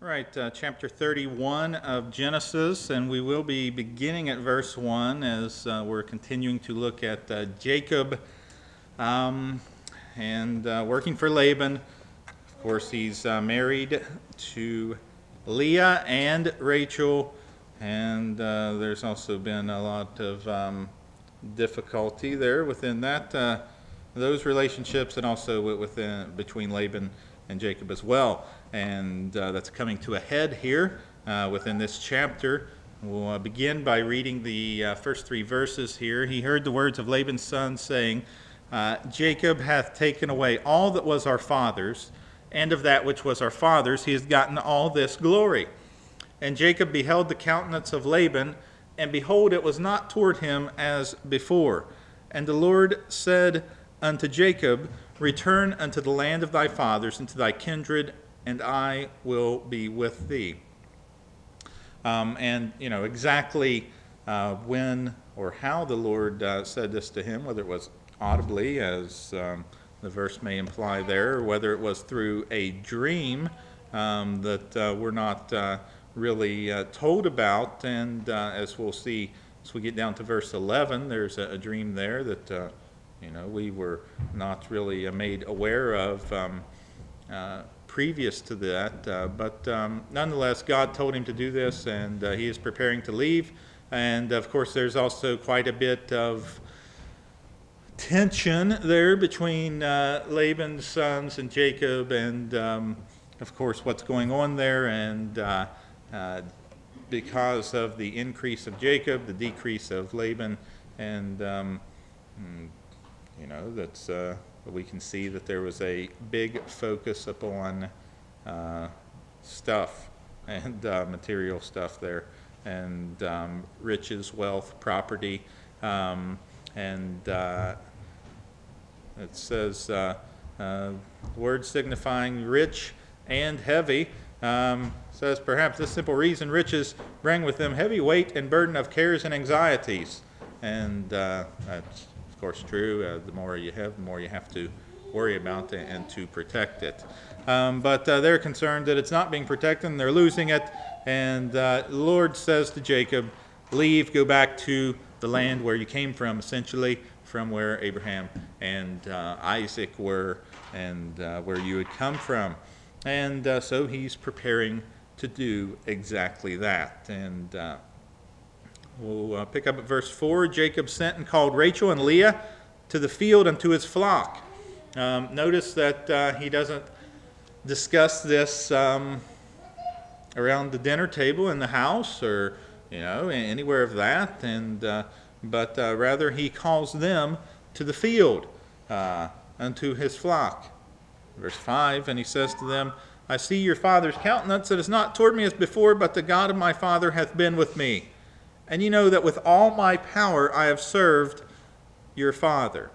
Right, chapter 31 of Genesis, and we will be beginning at verse 1 as we're continuing to look at Jacob and working for Laban. Of course, he's married to Leah and Rachel, and there's also been a lot of difficulty there within those relationships, and also between Laban and Jacob as well. And that's coming to a head here within this chapter. We'll begin by reading the first 3 verses here. He heard the words of Laban's son, saying, Jacob hath taken away all that was our father's, and of that which was our father's he has gotten all this glory. And Jacob beheld the countenance of Laban, and behold, it was not toward him as before. And the Lord said unto Jacob, Return unto the land of thy fathers, and to thy kindred, and I will be with thee. And exactly when or how the Lord said this to him, whether it was audibly, as the verse may imply there, or whether it was through a dream that we're not really told about. And as we'll see as we get down to verse 11, there's a dream there that we were not really made aware of previous to that, but nonetheless, God told him to do this, and he is preparing to leave. And of course, there's also quite a bit of tension there between Laban's sons and Jacob, and of course, what's going on there. And because of the increase of Jacob, the decrease of Laban, and that's we can see that there was a big focus upon stuff and material stuff there, and riches, wealth, property, and it says word signifying rich and heavy. Says perhaps this simple reason: riches bring with them heavy weight and burden of cares and anxieties, and that's of course true. The more you have, the more you have to worry about and to protect it. But they're concerned that it's not being protected and they're losing it. And the Lord says to Jacob, leave, go back to the land where you came from, essentially from where Abraham and Isaac were, and where you had come from. And so he's preparing to do exactly that. And we'll pick up at verse 4. Jacob sent and called Rachel and Leah to the field unto his flock. Notice that he doesn't discuss this around the dinner table in the house, or anywhere of that, and but rather he calls them to the field unto his flock. Verse 5, and he says to them, I see your father's countenance, it is not toward me as before, but the God of my father hath been with me. And you know that with all my power I have served your father.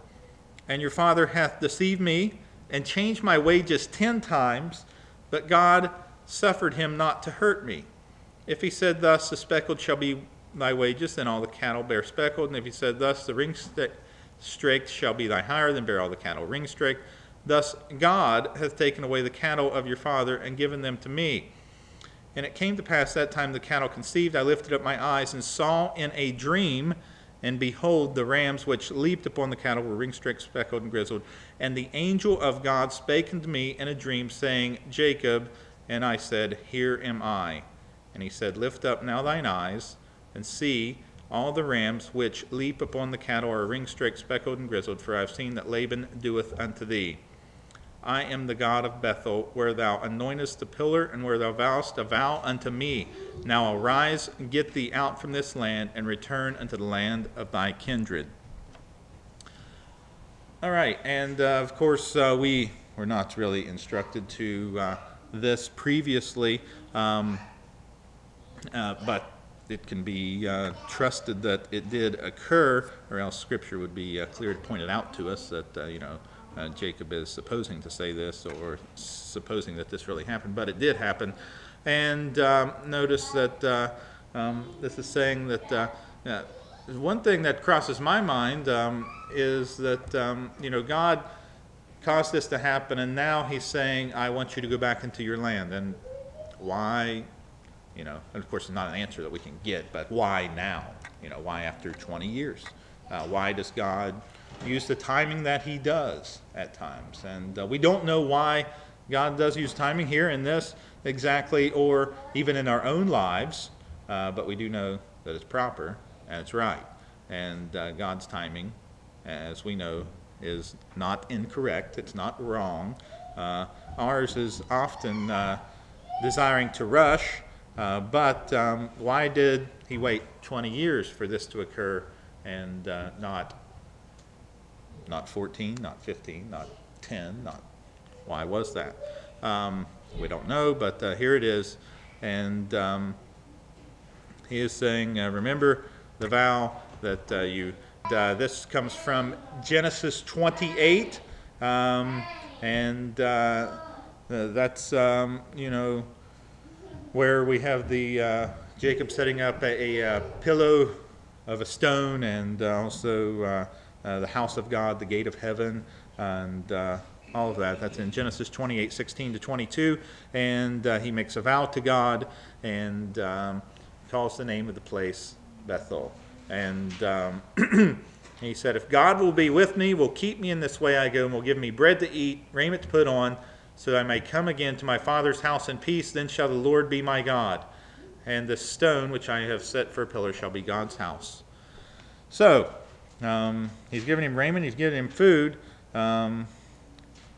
And your father hath deceived me, and changed my wages 10 times, but God suffered him not to hurt me. If he said thus, the speckled shall be thy wages, then all the cattle bear speckled. And if he said thus, the ring-straked shall be thy hire, then bear all the cattle ring-straked. Thus God hath taken away the cattle of your father, and given them to me. And it came to pass that time the cattle conceived, I lifted up my eyes, and saw in a dream, and behold, the rams which leaped upon the cattle were ring-straked, speckled, and grizzled. And the angel of God spake unto me in a dream, saying, Jacob. And I said, Here am I. And he said, Lift up now thine eyes, and see, all the rams which leap upon the cattle are ring-straked, speckled, and grizzled, for I have seen that Laban doeth unto thee. I am the God of Bethel, where thou anointest the pillar, and where thou vowest a vow unto me. Now arise, get thee out from this land, and return unto the land of thy kindred. All right, and of course we were not really instructed to this previously, but it can be trusted that it did occur, or else Scripture would be clear to point it out to us that, Jacob is supposing to say this, or supposing that this really happened, but it did happen. And notice that this is saying that one thing that crosses my mind is that God caused this to happen, and now he's saying, I want you to go back into your land. And why, and of course it's not an answer that we can get, but why now? Why after 20 years? Why does God use the timing that he does at times? And we don't know why God does use timing here in this exactly, or even in our own lives, but we do know that it's proper and it's right. And God's timing, as we know, is not incorrect. It's not wrong. Ours is often desiring to rush, but why did he wait 20 years for this to occur and not 14, not 15, not 10, why was that? We don't know, but here it is. And he is saying, remember the vow that this comes from Genesis 28, and that's, where we have the Jacob setting up a pillow of a stone, and also the house of God, the gate of heaven, and all of that. That's in Genesis 28, 16 to 22. And he makes a vow to God and calls the name of the place Bethel. And he said, if God will be with me, will keep me in this way I go, and will give me bread to eat, raiment to put on, so that I may come again to my father's house in peace, then shall the Lord be my God. And the stone which I have set for a pillar shall be God's house. So, he's giving him raiment, he's giving him food. How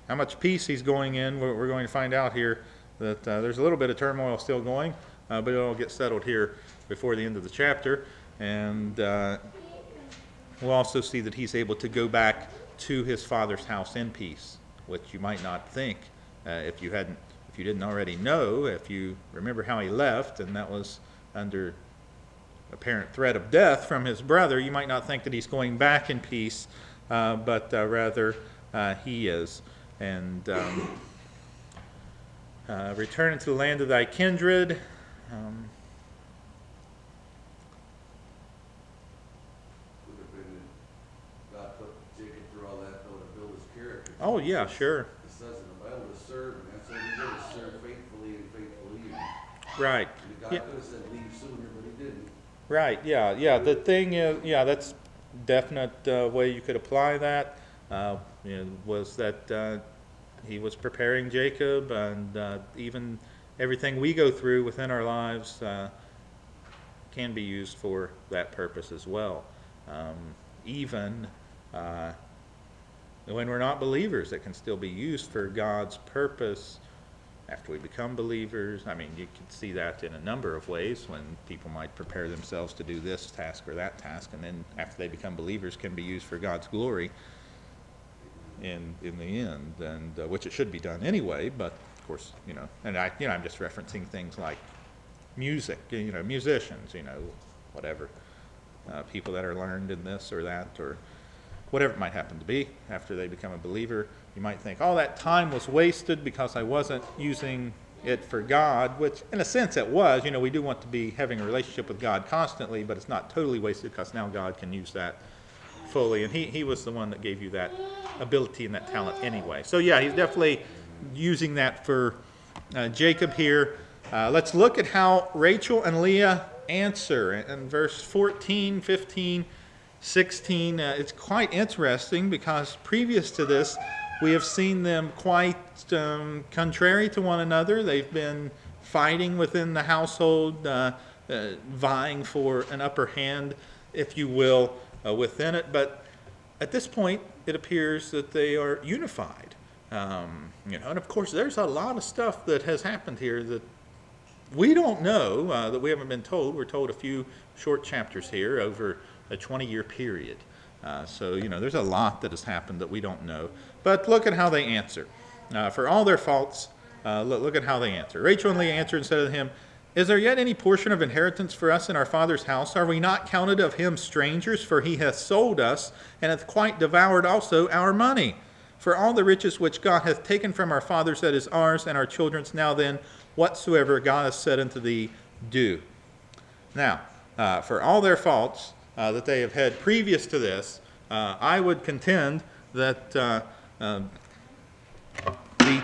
much peace he's going in, we're going to find out here that there's a little bit of turmoil still going, but it'll get settled here before the end of the chapter. And we'll also see that he's able to go back to his father's house in peace, which you might not think if you didn't already know. If you remember how he left, and that was under apparent threat of death from his brother, you might not think that he's going back in peace, but rather he is. And return into the land of thy kindred. God put Jacob through all that though to build his character. Oh yeah, sure. It says in the Bible to serve, and that's what he did, to serve faithfully and faithfully. Right. And God could have said leave sooner, but he didn't. Right. Yeah. The thing is, that's definite way you could apply that. Was that he was preparing Jacob, and even everything we go through within our lives can be used for that purpose as well. Even when we're not believers, it can still be used for God's purpose after we become believers. I mean, you can see that in a number of ways when people might prepare themselves to do this task or that task, and then after they become believers can be used for God's glory in the end, and which it should be done anyway. But of course, and I'm just referencing things like music, musicians, whatever, people that are learned in this or that, or whatever it might happen to be. After they become a believer, you might think, oh, that time was wasted because I wasn't using it for God, which in a sense it was. We do want to be having a relationship with God constantly, but it's not totally wasted because now God can use that fully, and he was the one that gave you that ability and that talent anyway. So yeah, he's definitely using that for Jacob here. Let's look at how Rachel and Leah answer in verse 14, 15, 16. It's quite interesting because previous to this we have seen them quite contrary to one another. They've been fighting within the household, vying for an upper hand, if you will, within it. But at this point, it appears that they are unified. And of course, there's a lot of stuff that has happened here that we don't know, that we haven't been told. We're told a few short chapters here over a 20-year period. So there's a lot that has happened that we don't know. But look at how they answer. For all their faults, look at how they answer. Rachel and Leah answered and said to him, is there yet any portion of inheritance for us in our father's house? Are we not counted of him strangers? For he hath sold us, and hath quite devoured also our money. For all the riches which God hath taken from our fathers, that is ours and our children's. Now then, whatsoever God hath said unto thee, do. Now, for all their faults that they have had previous to this, I would contend that the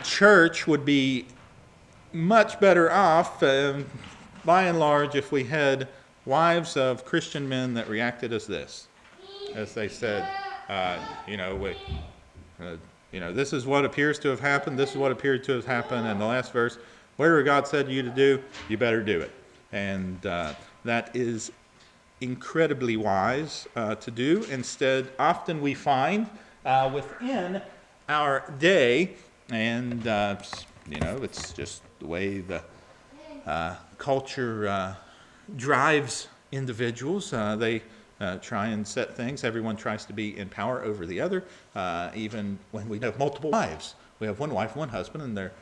church would be much better off, by and large, if we had wives of Christian men that reacted as this. As they said, this is what appears to have happened, this is what appeared to have happened, and the last verse, whatever God said to you to do, you better do it. And that is incredibly wise to do. Instead, often we find within our day, and it's just the way the culture drives individuals. They try and set things. Everyone tries to be in power over the other, even when we have multiple wives. We have one wife, one husband, and they're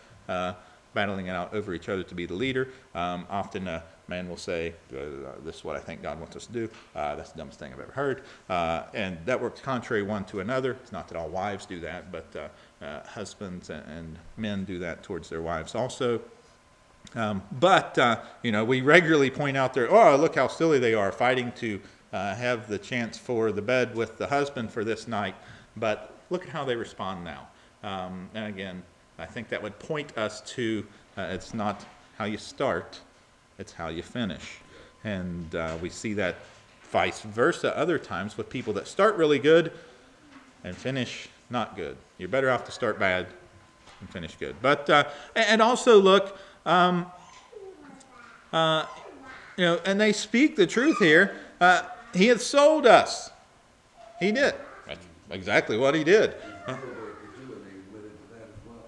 battling it out over each other to be the leader. Often a man will say, this is what I think God wants us to do. That's the dumbest thing I've ever heard. And that works contrary one to another. It's not that all wives do that, but husbands and men do that towards their wives also. We regularly point out there, oh, look how silly they are, fighting to have the chance for the bed with the husband for this night. But look at how they respond now. And again, I think that would point us to it's not how you start, it's how you finish. And we see that vice versa other times with people that start really good and finish not good. You're better off to start bad and finish good. But and also look, and they speak the truth here. He had sold us. He did. That's exactly what he did.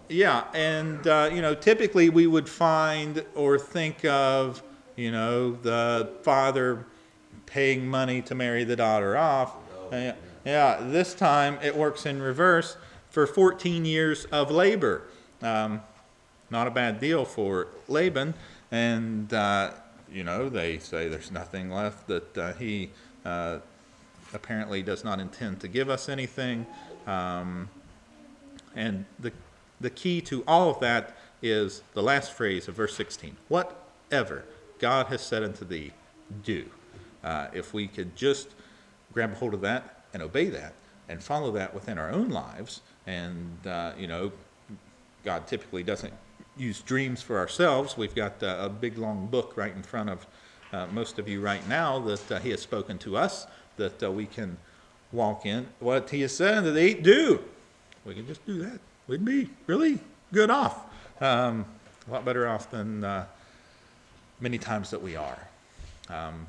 Yeah, and typically we would find or think of, the father paying money to marry the daughter off. This time it works in reverse for 14 years of labor. Not a bad deal for Laban, and they say there's nothing left, that he apparently does not intend to give us anything, and the key to all of that is the last phrase of verse 16. Whatever God has said unto thee, do. If we could just grab a hold of that and obey that and follow that within our own lives, and God typically doesn't use dreams for ourselves. We've got a big long book right in front of most of you right now that he has spoken to us, that we can walk in. What he has said unto thee, do. We can just do that. We'd be really good off. A lot better off than many times that we are.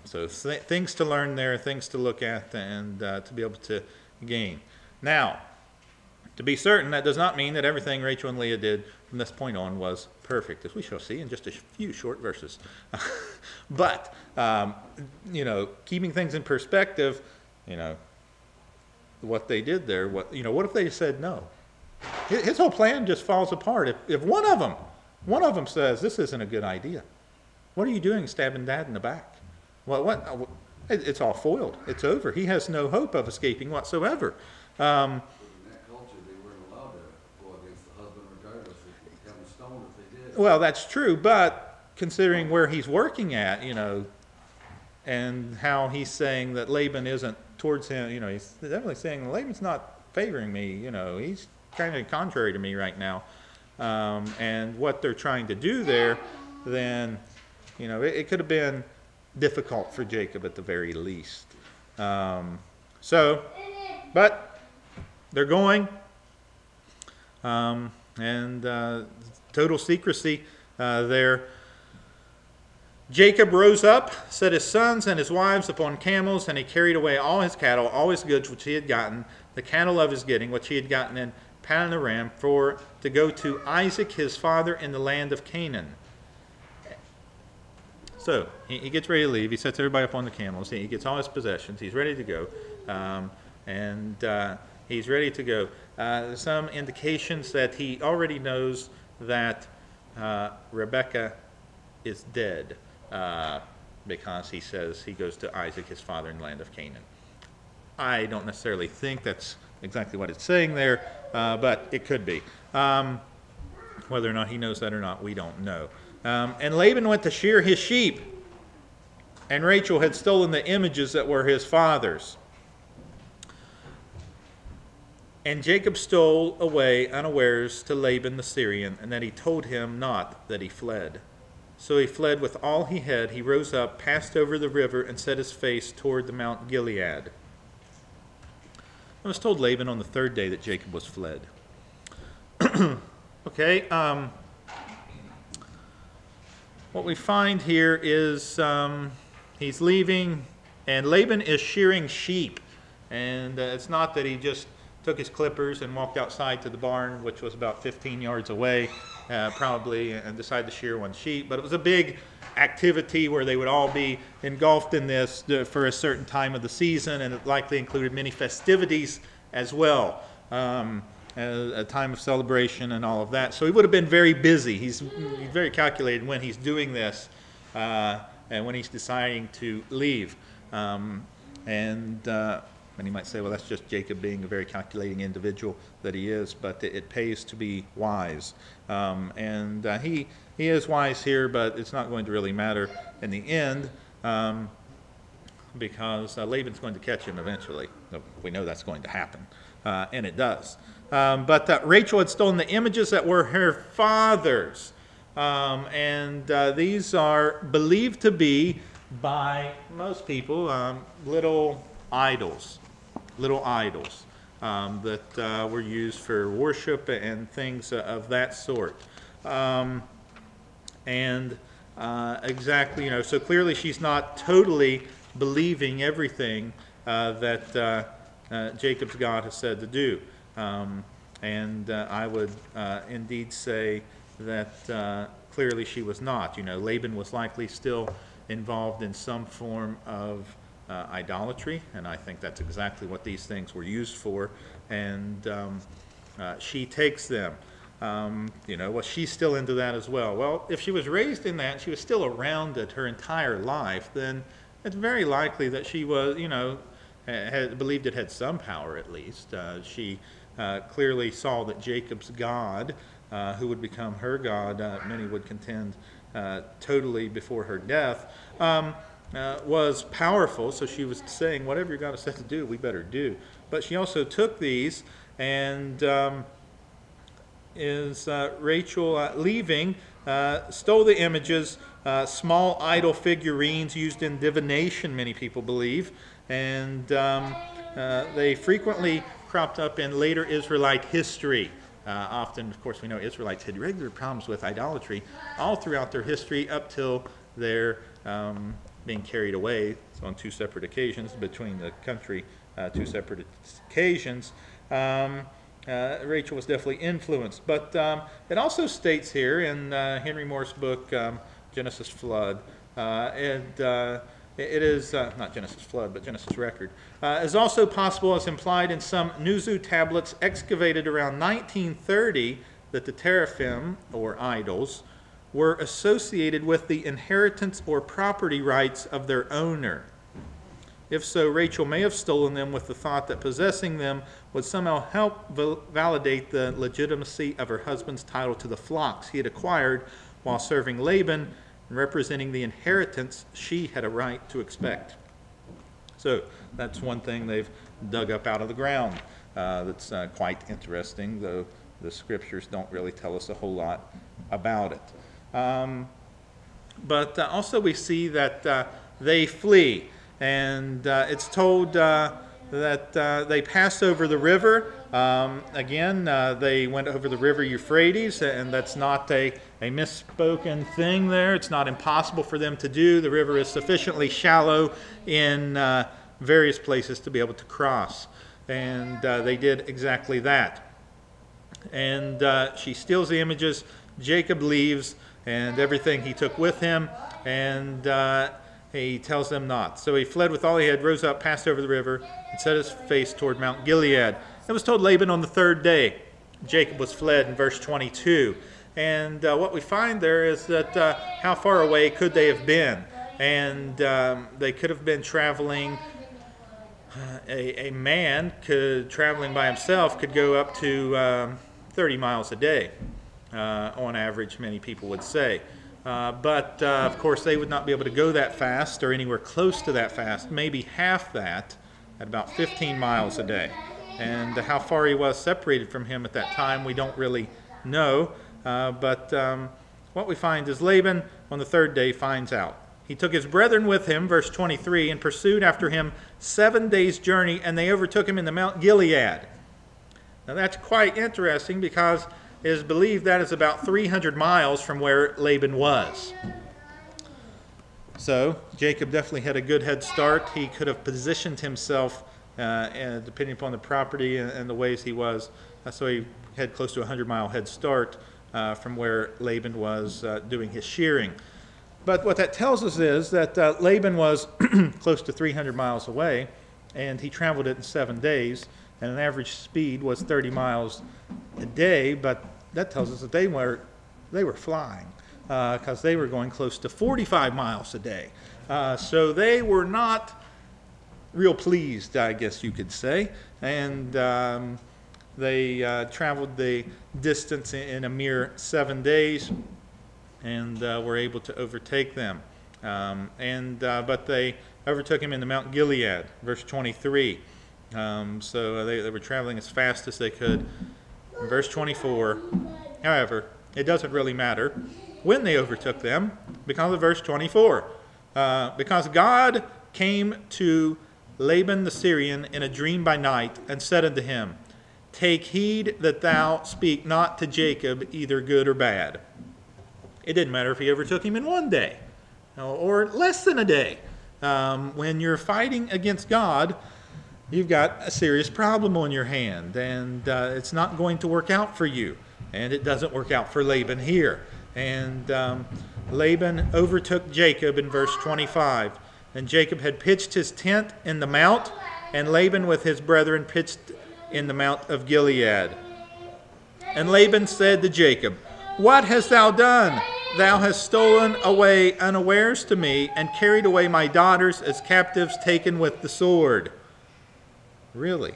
So things to learn there, things to look at, and to be able to gain. Now, to be certain, that does not mean that everything Rachel and Leah did from this point on was perfect, as we shall see in just a few short verses. But, keeping things in perspective, what they did there, what if they said no? His whole plan just falls apart. If one of them says, this isn't a good idea, what are you doing stabbing Dad in the back? What? It's all foiled. It's over. He has no hope of escaping whatsoever. In that culture, they weren't allowed to go against the husband regardless. They could have him stoned if they did. Well, that's true, but considering where he's working at, and how he's saying that Laban isn't towards him, he's definitely saying Laban's not favoring me, he's kind of contrary to me right now. And what they're trying to do there, then, it could have been difficult for Jacob at the very least. But they're going, and total secrecy there. Jacob rose up, set his sons and his wives upon camels, and he carried away all his cattle, all his goods which he had gotten, the cattle of his getting, which he had gotten in Paddan Aram, for to go to Isaac his father in the land of Canaan. So he gets ready to leave. He sets everybody up on the camels. He gets all his possessions. He's ready to go. He's ready to go. Some indications that he already knows that Rebekah is dead, because he says he goes to Isaac his father in the land of Canaan. I don't necessarily think that's exactly what it's saying there, but it could be. Whether or not he knows that or not, we don't know. And Laban went to shear his sheep, and Rachel had stolen the images that were his father's. And Jacob stole away unawares to Laban the Syrian, and that he told him not that he fled. So he fled with all he had. He rose up, passed over the river, and set his face toward the Mount Gilead. It was told Laban on the third day that Jacob was fled. Okay, what we find here is he's leaving, and Laban is shearing sheep. And it's not that he just took his clippers and walked outside to the barn, which was about 15 yards away, probably, and decided to shear one sheep. But it was a big activity where they would all be engulfed in this for a certain time of the season, and it likely included many festivities as well, a time of celebration and all of that. So he would have been very busy. He's very calculated when he's doing this and when he's deciding to leave. And you might say, well, that's just Jacob being a very calculating individual that he is, but it pays to be wise. He is wise here, but it's not going to really matter in the end because Laban's going to catch him eventually. We know that's going to happen, and it does. But Rachel had stolen the images that were her father's, and these are believed to be, by most people, little idols that were used for worship and things of that sort. Exactly, so clearly she's not totally believing everything that Jacob's God has said to do. I would indeed say that clearly she was not. Laban was likely still involved in some form of idolatry, and I think that's exactly what these things were used for, and she takes them. Was she still into that as well? Well, if she was raised in that, she was still around it her entire life, then it's very likely that she was, had believed it had some power at least. She clearly saw that Jacob's God, who would become her God, many would contend, totally before her death, was powerful, so she was saying, whatever your God has said to do, we better do. But she also took these, and Rachel leaving, stole the images, small idol figurines used in divination, many people believe, and they frequently cropped up in later Israelite history. Often, of course, we know Israelites had regular problems with idolatry all throughout their history up till their being carried away on two separate occasions between the country, two separate occasions. Rachel was definitely influenced. But it also states here in Henry Moore's book, Genesis Flood, it is, not Genesis Flood, but Genesis Record, is also possible, as implied in some Nuzu tablets excavated around 1930, that the teraphim, or idols, were associated with the inheritance or property rights of their owner. If so, Rachel may have stolen them with the thought that possessing them would somehow help validate the legitimacy of her husband's title to the flocks he had acquired while serving Laban and representing the inheritance she had a right to expect. So that's one thing they've dug up out of the ground that's quite interesting, though the scriptures don't really tell us a whole lot about it. But also we see that they flee, and it's told that they pass over the river. Again, they went over the river Euphrates, and that's not a misspoken thing there. It's not impossible for them to do. The river is sufficiently shallow in various places to be able to cross, and they did exactly that. And she steals the images. Jacob leaves, and everything he took with him, and he tells them not. So he fled with all he had, rose up, passed over the river, and set his face toward Mount Gilead. It was told Laban on the third day. Jacob was fled in verse 22. And what we find there is that how far away could they have been? And they could have been traveling, a man traveling by himself could go up to 30 miles a day. On average, many people would say. But of course, they would not be able to go that fast or anywhere close to that fast, maybe half that, at about 15 miles a day. And how far he was separated from him at that time, we don't really know. But what we find is Laban on the third day finds out. He took his brethren with him, verse 23, and pursued after him 7 days' journey, and they overtook him in the Mount Gilead. Now that's quite interesting because it is believed that is about 300 miles from where Laban was. So Jacob definitely had a good head start. He could have positioned himself, depending upon the property and the ways he was. So he had close to a 100-mile head start from where Laban was doing his shearing. But what that tells us is that Laban was close to 300 miles away, and he traveled it in 7 days, and an average speed was 30 miles a day. But that tells us that they were flying, because they were going close to 45 miles a day. So they were not real pleased, I guess you could say. And they traveled the distance in a mere 7 days and were able to overtake them. But they overtook him in the Mount Gilead, verse 23. So they were traveling as fast as they could. In verse 24, however, it doesn't really matter when they overtook them because of verse 24. Because God came to Laban the Syrian in a dream by night and said unto him, Take heed that thou speak not to Jacob either good or bad. It didn't matter if he overtook him in 1 day or less than a day. When you're fighting against God, you've got a serious problem on your hand, and it's not going to work out for you. And it doesn't work out for Laban here. And Laban overtook Jacob in verse 25. And Jacob had pitched his tent in the mount, and Laban with his brethren pitched in the mount of Gilead. And Laban said to Jacob, What hast thou done? Thou hast stolen away unawares to me, and carried away my daughters as captives taken with the sword. Really?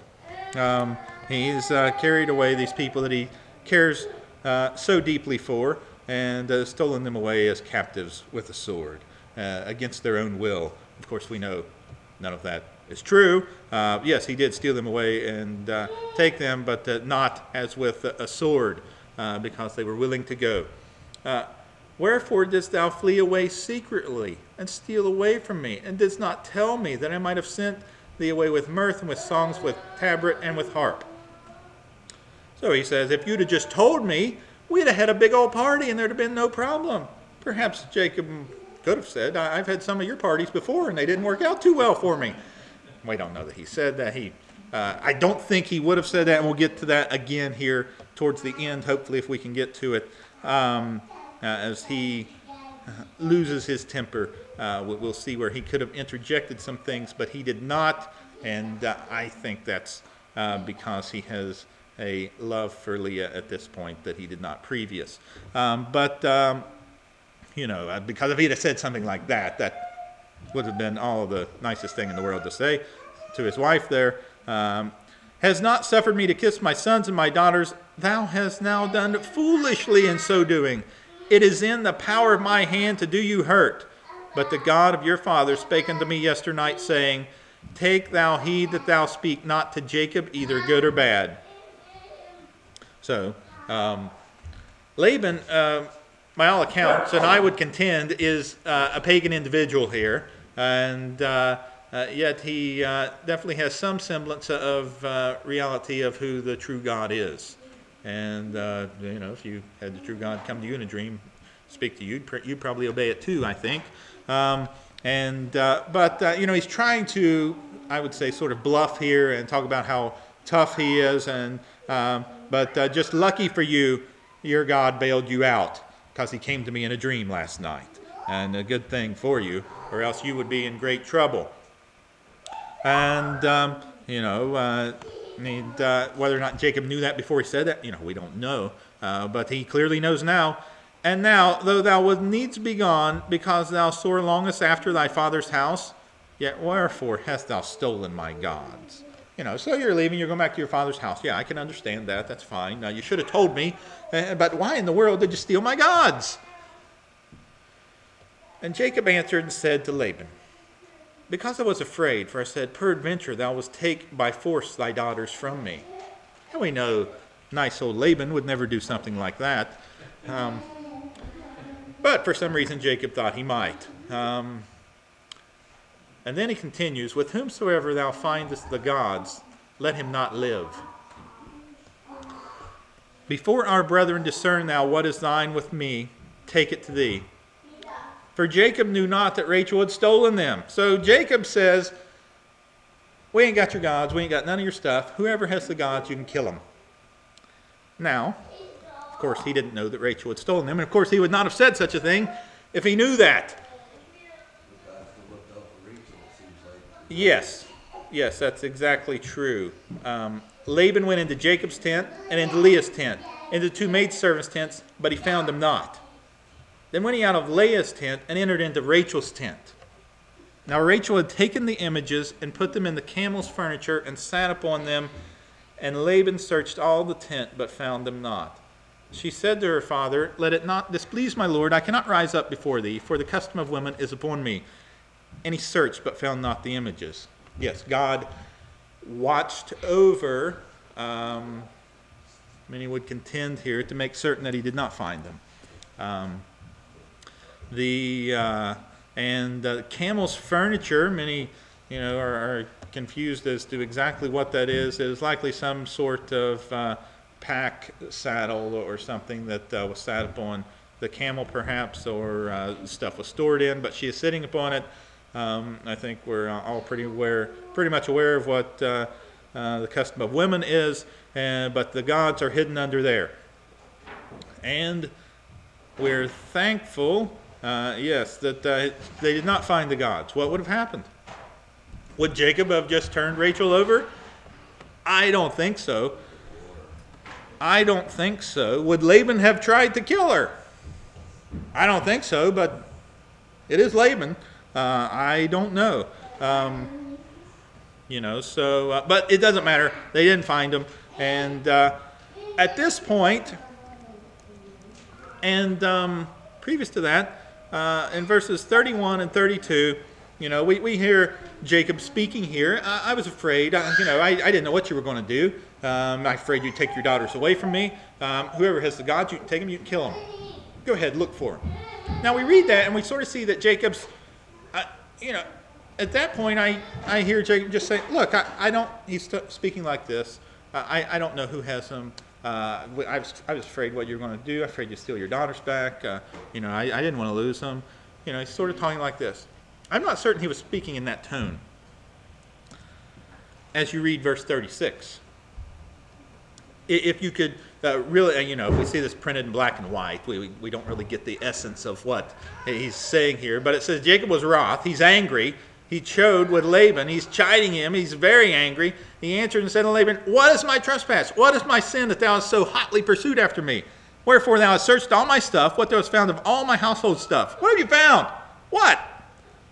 He's carried away these people that he cares so deeply for, and stolen them away as captives with a sword, against their own will. Of course, we know none of that is true. Yes, he did steal them away and take them, but not as with a sword, because they were willing to go. Wherefore didst thou flee away secretly, and steal away from me, and didst not tell me that I might have sent thee away with mirth, and with songs, with tabret, and with harp? So he says, if you'd have just told me, we'd have had a big old party, and there'd have been no problem. Perhaps Jacob could have said, I've had some of your parties before, and they didn't work out too well for me. We don't know that he said that. I don't think he would have said that, and we'll get to that again here towards the end, hopefully, if we can get to it. As he loses his temper, we'll see where he could have interjected some things, but he did not, and I think that's because he has a love for Leah at this point that he did not previous. Because if he'd have said something like that, that would have been all the nicest thing in the world to say to his wife there. Has not suffered me to kiss my sons and my daughters. Thou hast now done foolishly in so doing. It is in the power of my hand to do you hurt. But the God of your father spake unto me yesternight, saying, Take thou heed that thou speak not to Jacob either good or bad. So, Laban, by all accounts, and I would contend, is a pagan individual here. And yet he definitely has some semblance of reality of who the true God is. And, if you had the true God come to you in a dream, speak to you, you'd probably obey it too, I think. But he's trying to, I would say, sort of bluff here and talk about how tough he is. But just lucky for you, your God bailed you out because he came to me in a dream last night. And a good thing for you, or else you would be in great trouble. And, whether or not Jacob knew that before he said that, we don't know. But he clearly knows now. And now, though thou would needs be gone, because thou sore longest after thy father's house, yet wherefore hast thou stolen my gods? So you're leaving, you're going back to your father's house. Yeah, I can understand that. That's fine. Now, you should have told me. But why in the world did you steal my gods? And Jacob answered and said to Laban, because I was afraid, for I said, peradventure thou wilt take by force thy daughters from me. And we know nice old Laban would never do something like that. But for some reason Jacob thought he might. And then he continues, with whomsoever thou findest the gods, let him not live. Before our brethren discern thou what is thine with me, take it to thee. For Jacob knew not that Rachel had stolen them. So Jacob says, we ain't got your gods, we ain't got none of your stuff. Whoever has the gods, you can kill them. Now, of course, he didn't know that Rachel had stolen them. And of course, he would not have said such a thing if he knew that. Yes, that's exactly true. Laban went into Jacob's tent and into Leah's tent, into two maidservants' tents, but he found them not. Then went he out of Leah's tent and entered into Rachel's tent. Now Rachel had taken the images and put them in the camel's furniture and sat upon them, and Laban searched all the tent, but found them not. She said to her father, let it not displease my lord, I cannot rise up before thee, for the custom of women is upon me. And he searched, but found not the images. Yes, God watched over, many would contend here, to make certain that he did not find them. The camel's furniture, many are confused as to exactly what that is. It is likely some sort of pack saddle or something that was sat upon the camel perhaps, or stuff was stored in, but she is sitting upon it. I think we're all pretty much aware of what the custom of women is, but the gods are hidden under there. And we're thankful, that they did not find the gods. What would have happened? Would Jacob have just turned Rachel over? I don't think so. Would Laban have tried to kill her? I don't think so, but it is Laban. I don't know. But it doesn't matter. They didn't find him. And at this point, and previous to that, in verses 31 and 32, we hear Jacob speaking here. I was afraid. I didn't know what you were going to do. I'm afraid you'd take your daughters away from me. Whoever has the gods, you can take them, you can kill them. Go ahead, look for them. Now we read that, and we sort of see that Jacob's, at that point, I hear Jacob just say, look, I don't, he's speaking like this, I don't know who has them. I was afraid what you're going to do. I'm afraid you steal your daughters back. I didn't want to lose them. He's sort of talking like this. I'm not certain he was speaking in that tone. As you read verse 36. If you could really, if we see this printed in black and white, we don't really get the essence of what he's saying here. But it says Jacob was wroth. He's angry. He chode with Laban. He's chiding him. He's very angry. He answered and said to Laban, what is my trespass? What is my sin that thou hast so hotly pursued after me? Wherefore thou hast searched all my stuff, what thou hast found of all my household stuff. What have you found? What?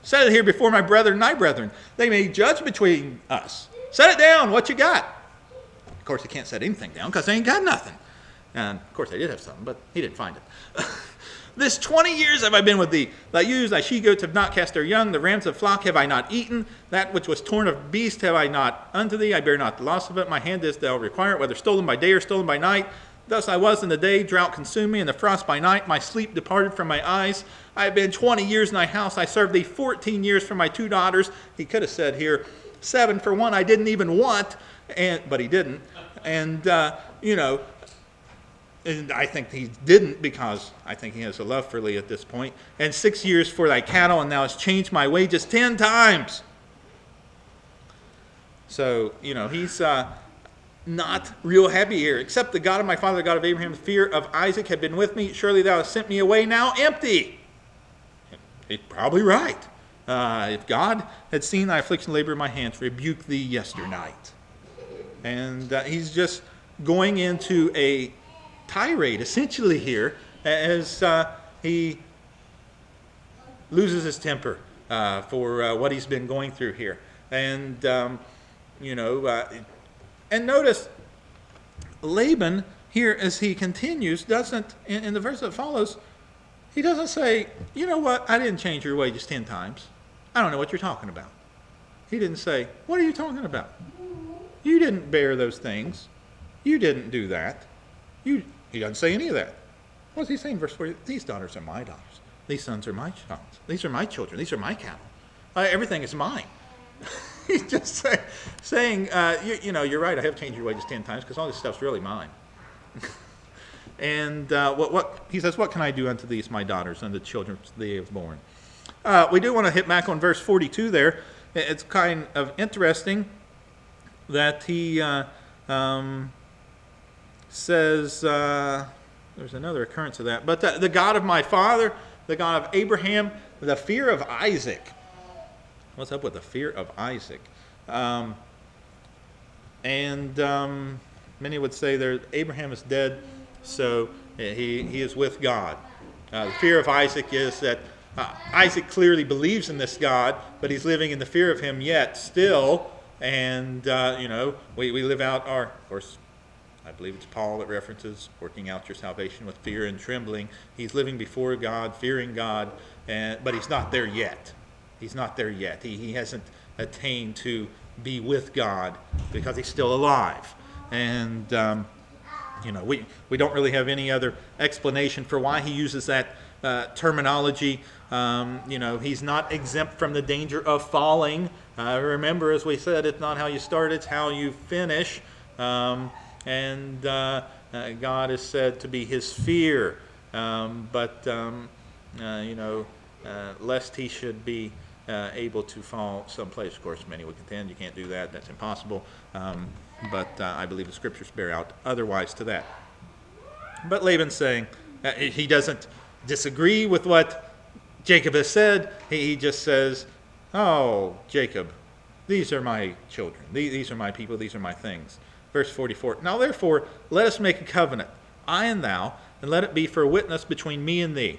Set it here before my brethren and thy brethren. They may judge between us. Set it down. What you got? Of course, he can't set anything down because they ain't got nothing. And of course, they did have something, but he didn't find it. This 20 years have I been with thee. Thy ewes, thy she-goats have not cast their young. The rams of flock have I not eaten. That which was torn of beast have I not unto thee. I bear not the loss of it. My hand is thou require it, whether stolen by day or stolen by night. Thus I was in the day, drought consumed me, and the frost by night. My sleep departed from my eyes. I have been 20 years in thy house. I served thee 14 years for my 2 daughters. He could have said here, 7 for one I didn't even want, but he didn't. And, and I think he didn't because I think he has a love for Leah at this point. And 6 years for thy cattle, and thou hast changed my wages 10 times. So, he's not real happy here. Except the God of my father, the God of Abraham, the fear of Isaac had been with me. Surely thou hast sent me away now empty. He's probably right. If God had seen thy affliction, labor in my hands, rebuke thee yesternight. And he's just going into a tirade, essentially, here, as he loses his temper for what he's been going through here. And, and notice Laban here, as he continues, doesn't, in the verse that follows, he doesn't say, you know what, I didn't change your wages 10 times. I don't know what you're talking about. He didn't say, what are you talking about? You didn't bear those things. You didn't do that. He doesn't say any of that. What's he saying? Verse 40, these daughters are my daughters. These sons are my sons. These are my children. These are my cattle. Everything is mine. He's just saying, you're right, I have changed your wages 10 times because all this stuff's really mine. And he says, what can I do unto these, my daughters, and the children they have born? We do want to hit back on verse 42 there. It's kind of interesting that he says, there's another occurrence of that, but the God of my father, the God of Abraham, the fear of Isaac. What's up with the fear of Isaac? Many would say Abraham is dead, so he is with God. The fear of Isaac is that Isaac clearly believes in this God, but he's living in the fear of him yet still. And, we live out of course, I believe it's Paul that references working out your salvation with fear and trembling. He's living before God, fearing God, but he's not there yet. He's not there yet. He hasn't attained to be with God because he's still alive. And, we don't really have any other explanation for why he uses that terminology. He's not exempt from the danger of falling. Remember, as we said, it's not how you start, it's how you finish. God is said to be his fear. Lest he should be able to fall someplace. Of course, many would contend you can't do that. That's impossible. But I believe the scriptures bear out otherwise to that. But Laban's saying he doesn't disagree with what Jacob has said. He just says, oh, Jacob, these are my children. These are my people. These are my things. Verse 44, now therefore let us make a covenant, I and thou, and let it be for a witness between me and thee.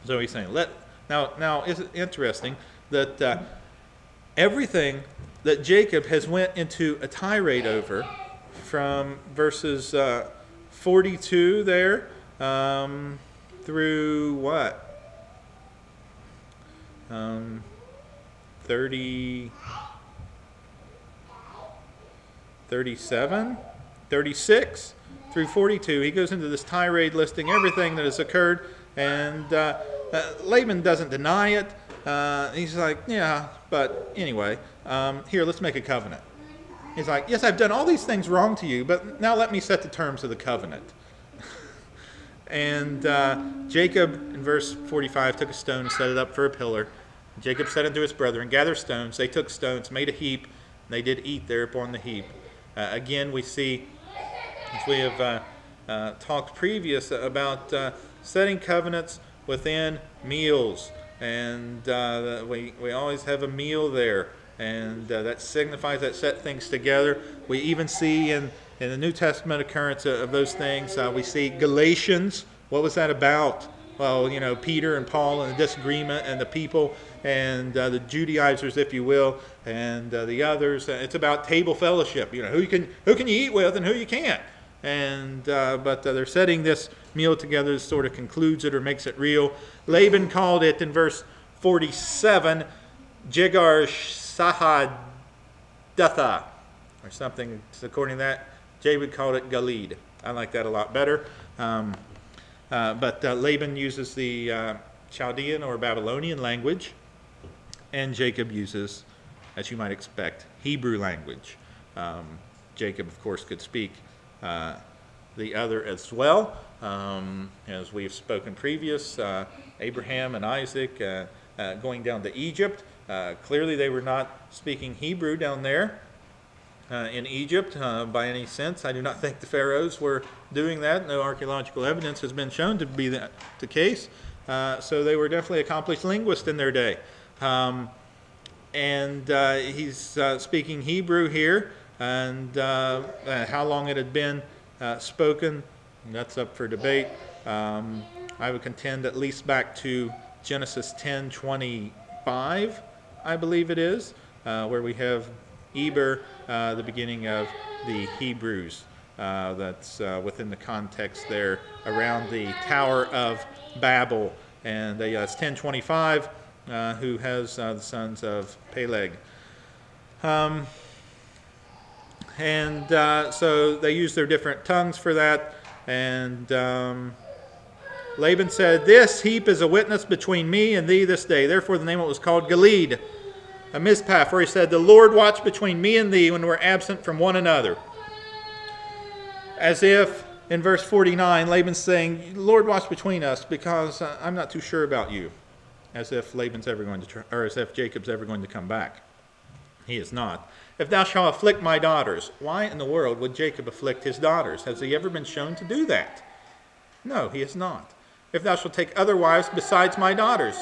So he's saying, now is it interesting that everything that Jacob has went into a tirade over from verses 42 there through what? 37, 36 through 42. He goes into this tirade listing everything that has occurred, and Laban doesn't deny it. He's like, yeah, but anyway, here, let's make a covenant. He's like, yes, I've done all these things wrong to you, but now let me set the terms of the covenant. And Jacob, in verse 45, took a stone and set it up for a pillar. Jacob said unto his brethren, gather stones. They took stones, made a heap, and they did eat there upon the heap. Again, we see, as we have talked previous, about setting covenants within meals. And we always have a meal there. And that signifies that set things together. We even see in the New Testament occurrence of those things, we see Galatians. What was that about? Well, Peter and Paul and the disagreement and the people and the Judaizers, if you will, and the others. It's about table fellowship. Who can you eat with and who you can't. And but they're setting this meal together that sort of concludes it or makes it real. Laban called it in verse 47, Jegar Sahadatha, or something according to that. Jacob called it Galid. I like that a lot better. But Laban uses the Chaldean or Babylonian language, and Jacob uses, as you might expect, Hebrew language. Jacob, of course, could speak the other as well. As we've spoken previous, Abraham and Isaac going down to Egypt. Clearly they were not speaking Hebrew down there in Egypt by any sense. I do not think the pharaohs were doing that. No archaeological evidence has been shown to be that the case. So they were definitely accomplished linguists in their day. He's speaking Hebrew here, and how long it had been spoken, that's up for debate. I would contend at least back to Genesis 10:25, I believe it is, where we have Eber, the beginning of the Hebrews. That's within the context there around the Tower of Babel. And it's 10:25, who has the sons of Peleg. So they used their different tongues for that. And Laban said, "This heap is a witness between me and thee this day." Therefore the name of it was called Gilead, a Mizpah, where he said, "The Lord watch between me and thee when we're absent from one another." As if, in verse 49, Laban's saying, "Lord, watch between us, because I'm not too sure about you." As if Laban's ever going to, or as if Jacob's ever going to come back. He is not. "If thou shalt afflict my daughters," why in the world would Jacob afflict his daughters? Has he ever been shown to do that? No, he has not. "If thou shalt take other wives besides my daughters,"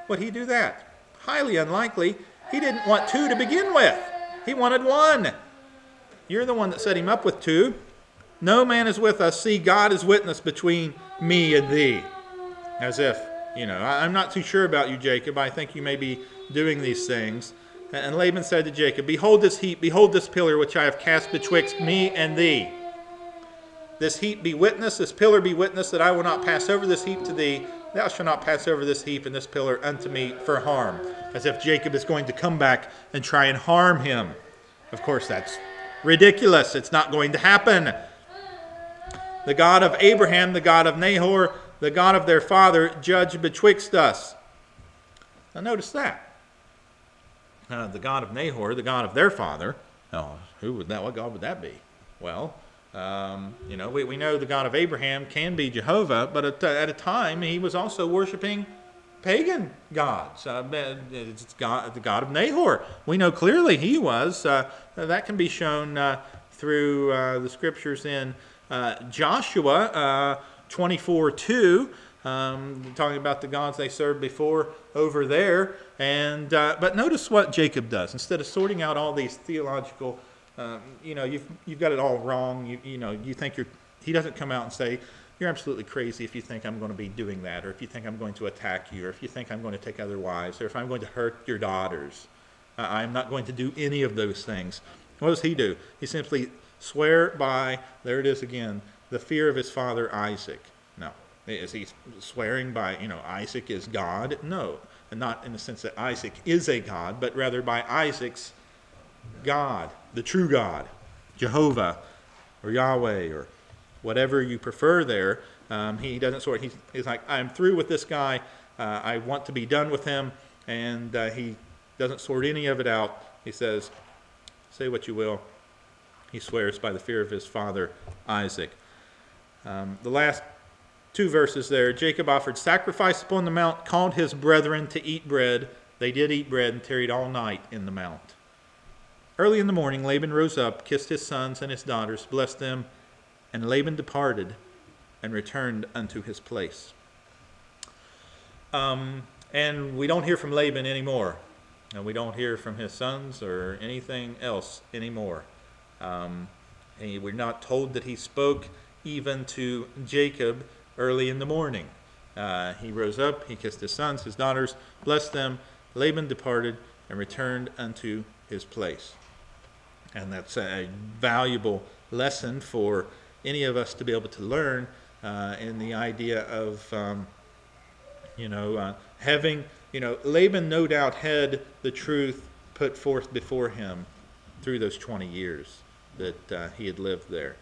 would he do that? Highly unlikely. He didn't want two to begin with. He wanted one. You're the one that set him up with two. "No man is with us. See, God is witness between me and thee." As if, I'm not too sure about you, Jacob. I think you may be doing these things. And Laban said to Jacob, "Behold this heap, behold this pillar which I have cast betwixt me and thee. This heap be witness, this pillar be witness, that I will not pass over this heap to thee. Thou shalt not pass over this heap and this pillar unto me for harm." As if Jacob is going to come back and try and harm him. Of course, that's ridiculous. It's not going to happen. "The God of Abraham, the God of Nahor, the God of their father, judge betwixt us." Now notice that. The God of Nahor, the God of their father. Oh, what God would that be? Well, we know the God of Abraham can be Jehovah, but at a time he was also worshiping pagan gods. It's the God of Nahor. We know clearly he was. That can be shown through the scriptures in Joshua 24:2. Talking about the gods they served before over there. But notice what Jacob does. Instead of sorting out all these theological, you've got it all wrong. You think he doesn't come out and say, "You're absolutely crazy if you think I'm going to be doing that, or if you think I'm going to attack you, or if you think I'm going to take other wives, or if I'm going to hurt your daughters. I'm not going to do any of those things." What does he do? He simply swear by, there it is again, the fear of his father Isaac. No. Is he swearing by, Isaac is God? No. And not in the sense that Isaac is a God, but rather by Isaac's God, the true God, Jehovah, or Yahweh, or whatever you prefer there. He doesn't sort. He's like, "I'm through with this guy. I want to be done with him." And he doesn't sort any of it out. He says, say what you will. He swears by the fear of his father Isaac. The last two verses there. "Jacob offered sacrifice upon the mount, called his brethren to eat bread. They did eat bread and tarried all night in the mount. Early in the morning Laban rose up, kissed his sons and his daughters, blessed them, and Laban departed and returned unto his place." And we don't hear from Laban anymore. And we don't hear from his sons or anything else anymore. We're not told that he spoke even to Jacob early in the morning. He rose up, he kissed his sons, his daughters, blessed them. Laban departed and returned unto his place. And that's a valuable lesson for any of us to be able to learn in the idea of, having, Laban no doubt had the truth put forth before him through those 20 years that he had lived there.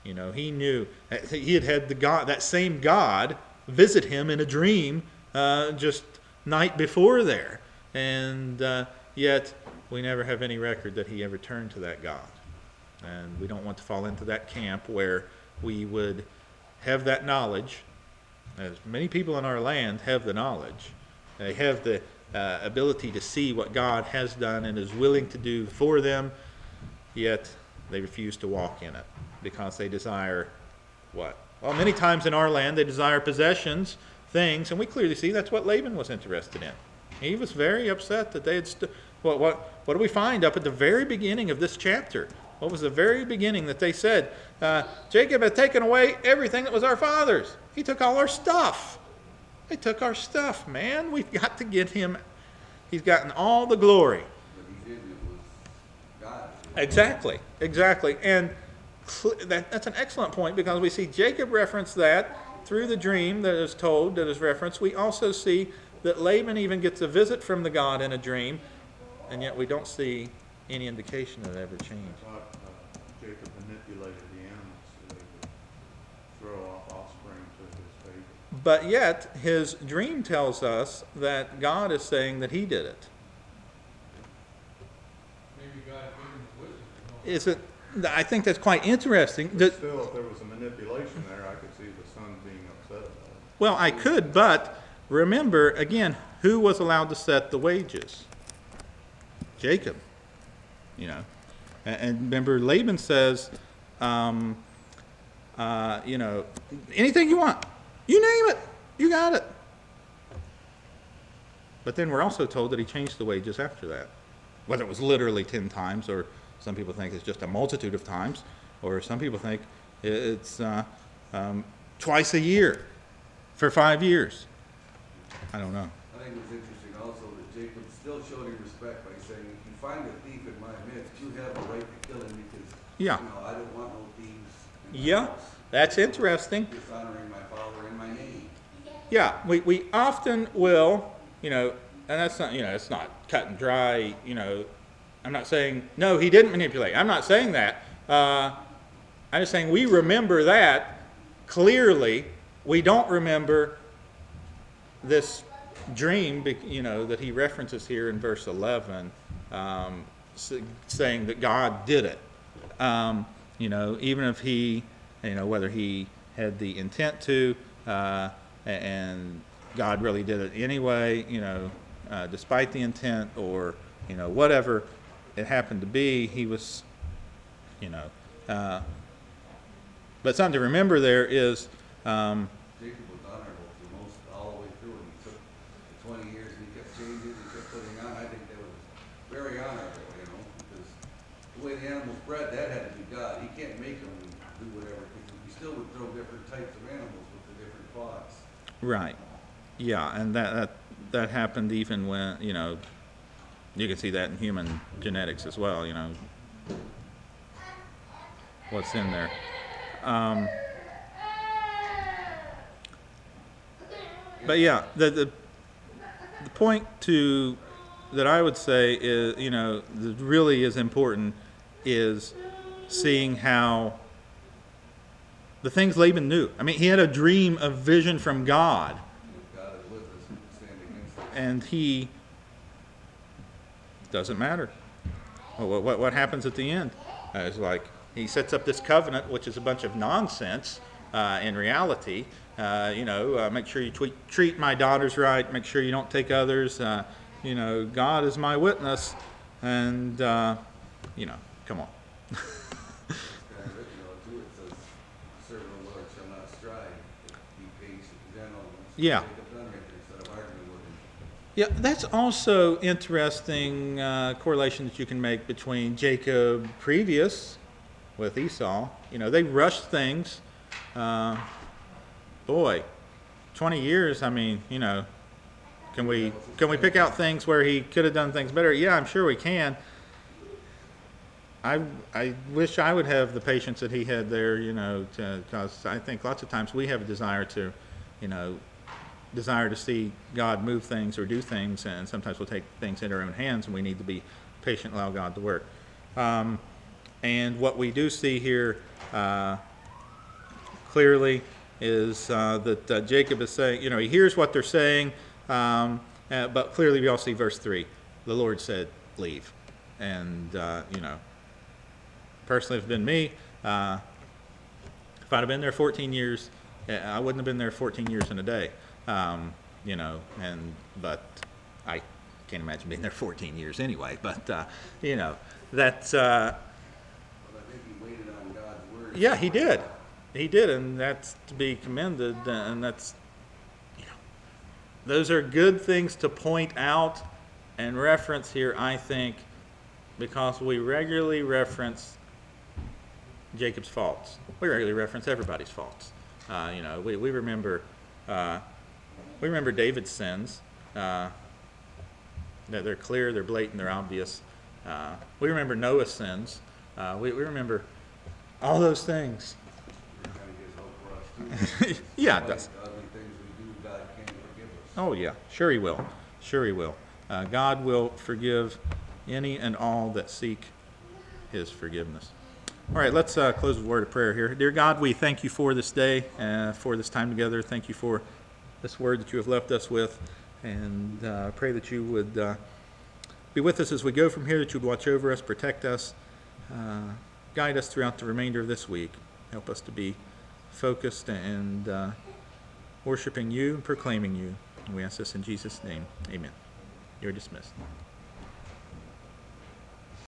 He knew he had that same God visit him in a dream just night before there. And yet we never have any record that he ever turned to that God. And we don't want to fall into that camp where we would have that knowledge. As many people in our land have the knowledge. They have the ability to see what God has done and is willing to do for them, yet they refuse to walk in it because they desire what? Well, many times in our land they desire possessions, things, and we clearly see that's what Laban was interested in. He was very upset that they had what do we find up at the very beginning of this chapter? What was the very beginning that they said? Jacob had taken away everything that was our father's. He took all our stuff. They took our stuff, man. We've got to get him. He's gotten all the glory. But he didn't. It was God. Exactly. And that's an excellent point because we see Jacob reference that through the dream that is told, that is referenced. We also see that Laban even gets a visit from the God in a dream. and yet we don't see any indication that it ever changed. I thought Jacob manipulated the animals so they could throw off offspring to his favor. But yet, his dream tells us that God is saying that he did it. Maybe God gave him his wisdom. Is it? I think that's quite interesting. But still, if there was a manipulation there, I could see the son being upset about it. Well, I could, but remember, again, who was allowed to set the wages? Jacob. You know. And remember, Laban says, you know, anything you want. You name it. You got it. But then we're also told that he changed the wages after that. Whether it was literally 10 times, or some people think it's just a multitude of times, or some people think it's twice a year for 5 years. I don't know. I think it was interesting also that Jacob still showed him respect by saying, if you find a thief in my midst, you have a right to kill him because, Yeah. you know, I don't want no thieves in my Yeah, house. that's interesting. Dishonoring my father and my name. Yeah, we often will, you know, and that's not, you know, it's not cut and dry, you know. I'm not saying, no, he didn't manipulate. I'm not saying that. I'm just saying we remember that clearly. We don't remember this dream, you know, that he references here in verse 11, saying that God did it. You know, even if he, you know, whether he had the intent to, and God really did it anyway, you know, despite the intent, or, you know, whatever it happened to be, he was, you know. But something to remember there is, Jacob was honorable through most, all the way through, and he took the 20 years and he kept changing, he kept putting on. I think that was very honorable, you know, because the way the animals bred, that had to be God. He can't make them do whatever, because he still would throw different types of animals with the different flocks. right, yeah, and that happened even when, you know, you can see that in human genetics as well, you know, what's in there. But yeah, the point that I would say is, you know, that really is important is seeing how the things Laban knew. I mean, he had a dream, a vision from God, If God is with us, who can stand against us? and he doesn't matter. Well, what happens at the end? It's like he sets up this covenant, which is a bunch of nonsense in reality. You know, make sure you treat my daughters right. Make sure you don't take others. You know, God is my witness, and you know, come on. It's kind of written, though, too. It says, serve the Lord shall not strive, be patient and gentle. Yeah. Jacob done right there, instead of arguing with him. Yeah, that's also interesting correlation that you can make between Jacob previous with Esau. You know, they rushed things. Boy, 20 years, I mean, you know, can we pick out things where he could have done things better? Yeah, I'm sure we can. I wish I would have the patience that he had there, you know, because I think lots of times we have a desire to, you know, desire to see God move things or do things, and sometimes we'll take things in our own hands, and we need to be patient and allow God to work. And what we do see here clearly is that Jacob is saying, you know, he hears what they're saying, but clearly we all see verse 3. The Lord said, leave. And, you know, personally, if it had been me, if I'd have been there 14 years, I wouldn't have been there 14 years in a day. You know, but I can't imagine being there 14 years anyway. But you know, that's But I think he waited on God's word. yeah, he did, and that's to be commended. And that's, you know, those are good things to point out and reference here, I think, because we regularly reference Jacob's faults. We regularly reference everybody's faults. You know, we remember. We remember David's sins. That they're clear, they're blatant, they're obvious. We remember Noah's sins. We remember all those things. It kind of gives hope for us, too. Yeah, it does. Ugly things we do, God can forgive us. Oh, yeah. Sure he will. Sure he will. God will forgive any and all that seek his forgiveness. All right, let's close with a word of prayer here. Dear God, we thank you for this day, for this time together. Thank you for this word that you have left us with, and pray that you would be with us as we go from here, that you would watch over us, protect us, guide us throughout the remainder of this week. Help us to be focused and worshiping you and proclaiming you. And we ask this in Jesus' name. Amen. You're dismissed.